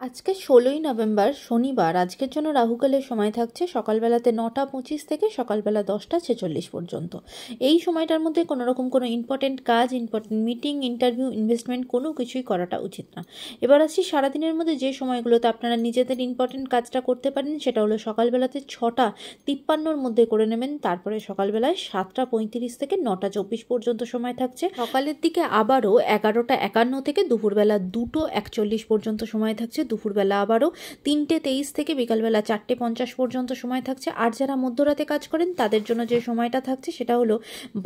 আজকে ১৬ই নভেম্বর শনিবার। আজকের জন্য রাহুকালের সময় থাকছে সকালবেলাতে ৯টা ২৫ থেকে সকালবেলা ১০টা ৪৬ পর্যন্ত। এই সময়টার মধ্যে কোনো রকম কোনো ইম্পর্টেন্ট কাজ, ইম্পর্টেন্ট মিটিং, ইন্টারভিউ, ইনভেস্টমেন্ট কোনো কিছুই করাটা উচিত না। এবার আসছি সারাদিনের মধ্যে যে সময়গুলোতে আপনারা নিজেদের ইম্পর্টেন্ট কাজটা করতে পারেন, সেটা হলো সকালবেলাতে ৬টা ৫৩-র মধ্যে করে নেবেন। তারপরে সকালবেলায় ৭টা ৩৫ থেকে ৯টা ২৪ পর্যন্ত সময় থাকছে। সকালের দিকে আবারও ১১টা ৫১ থেকে দুপুরবেলা ২টো ৪১ পর্যন্ত সময় থাকছে। দুপুরবেলা আবারও ৩টে ২৩ থেকে বিকালবেলা ৪টে ৫০ পর্যন্ত সময় থাকছে। আর যারা মধ্যরাতে কাজ করেন তাদের জন্য যে সময়টা থাকছে সেটা হলো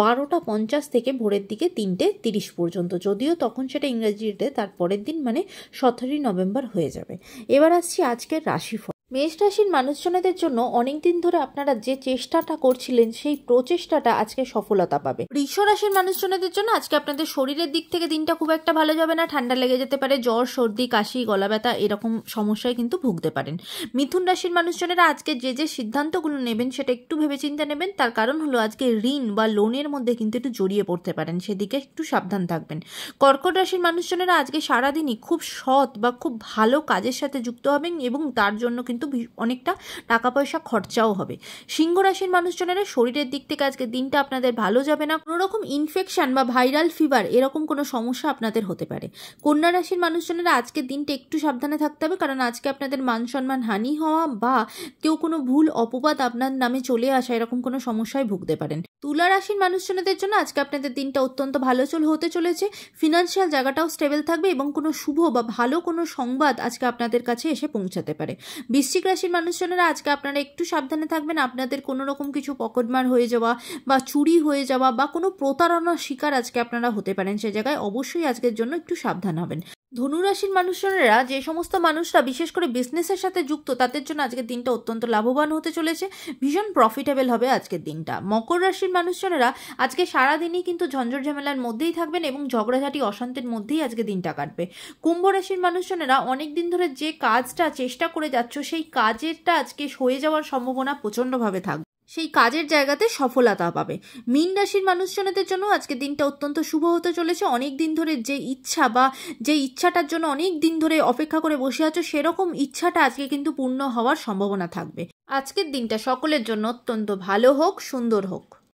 ১২টা ৫০ থেকে ভোরের দিকে ৩টে ৩০ পর্যন্ত, যদিও তখন সেটা ইংরেজিতে তার পরের দিন মানে ১৭ই নভেম্বর হয়ে যাবে। এবার আসছি আজকের রাশিফল। মেষ রাশির মানুষজনদের জন্য অনেকদিন ধরে আপনারা যে চেষ্টাটা করছিলেন সেই প্রচেষ্টাটা আজকে সফলতা পাবে। বৃষ রাশির মানুষজনদের জন্য আজকে আপনাদের শরীরের দিক থেকে দিনটা খুব একটা ভালো যাবে না। ঠান্ডা লেগে যেতে পারে, জ্বর, সর্দি, কাশি, গলা ব্যথা এরকম সমস্যায় কিন্তু ভুগতে পারেন। মিথুন রাশির মানুষজনেরা আজকে যে সিদ্ধান্তগুলো নেবেন সেটা একটু ভেবেচিন্তে নেবেন। তার কারণ হলো আজকে ঋণ বা লোনের মধ্যে কিন্তু একটু জড়িয়ে পড়তে পারেন, সেদিকে একটু সাবধান থাকবেন। কর্কট রাশির মানুষজনেরা আজকে সারাদিনই খুব সৎ বা খুব ভালো কাজের সাথে যুক্ত হবেন এবং তার জন্য কিন্তু অনেকটা টাকা পয়সা খরচাও হবে। সিংহ রাশির মানুষজনেরা শরীরের দিক থেকে আজকে দিনটা আপনাদের ভালো যাবে না। কোনো রকম ইনফেকশন বা ভাইরাল ফিভার এরকম কোনো সমস্যা আপনাদের হতে পারে। কন্যা রাশির মানুষজনেরা আজকে দিনটা একটু সাবধানে থাকতে হবে, কারণ আজকে আপনাদের মান সম্মান হানি হওয়া বা কেউ কোনো ভুল অপবাদ আপনার নামে চলে আসা এরকম কোনো সমস্যায় ভুগতে পারেন। তুলা রাশির মানুষজনদের জন্য আজকে আপনাদের দিনটা অত্যন্ত ভালো হতে চলেছে। ফিনান্সিয়াল জায়গাটাও স্টেবল থাকবে এবং কোনো শুভ বা ভালো কোনো সংবাদ আজকে আপনাদের কাছে এসে পৌঁছাতে পারে। বৃশ্চিক রাশির মানুষজনেরা আজকে আপনারা একটু সাবধানে থাকবেন। আপনাদের কোনো রকম কিছু পকেটমার হয়ে যাওয়া বা চুরি হয়ে যাওয়া বা কোনো প্রতারণার শিকার আজকে আপনারা হতে পারেন, সে জায়গায় অবশ্যই আজকের জন্য একটু সাবধান হবেন। ধনুরাশির মানুষজনেরা, যে সমস্ত মানুষরা বিশেষ করে বিজনেসের সাথে যুক্ত, তাদের জন্য আজকের দিনটা অত্যন্ত লাভবান হতে চলেছে, ভীষণ প্রফিটেবল হবে আজকের দিনটা। মকর রাশির মানুষজনেরা আজকে সারাদিনই কিন্তু ঝঞ্ঝট ঝামেলার মধ্যেই থাকবেন এবং ঝগড়াঝাটি অশান্তির মধ্যেই আজকে দিনটা কাটবে। কুম্ভ রাশির মানুষজনেরা অনেক দিন ধরে যে কাজটা চেষ্টা করে যাচ্ছ সেই কাজেরটা আজকে হয়ে যাওয়ার সম্ভাবনা প্রচণ্ডভাবে থাকবে, সেই কাজের জায়গাতে সফলতা পাবে। মীন রাশির মানুষজনদের জন্য আজকে দিনটা অত্যন্ত শুভ হতে চলেছে। অনেক দিন ধরে যে ইচ্ছা বা যে ইচ্ছাটার জন্য অনেক দিন ধরে অপেক্ষা করে বসে আছো, সেরকম ইচ্ছাটা আজকে কিন্তু পূর্ণ হওয়ার সম্ভাবনা থাকবে। আজকের দিনটা সকলের জন্য অত্যন্ত ভালো হোক, সুন্দর হোক।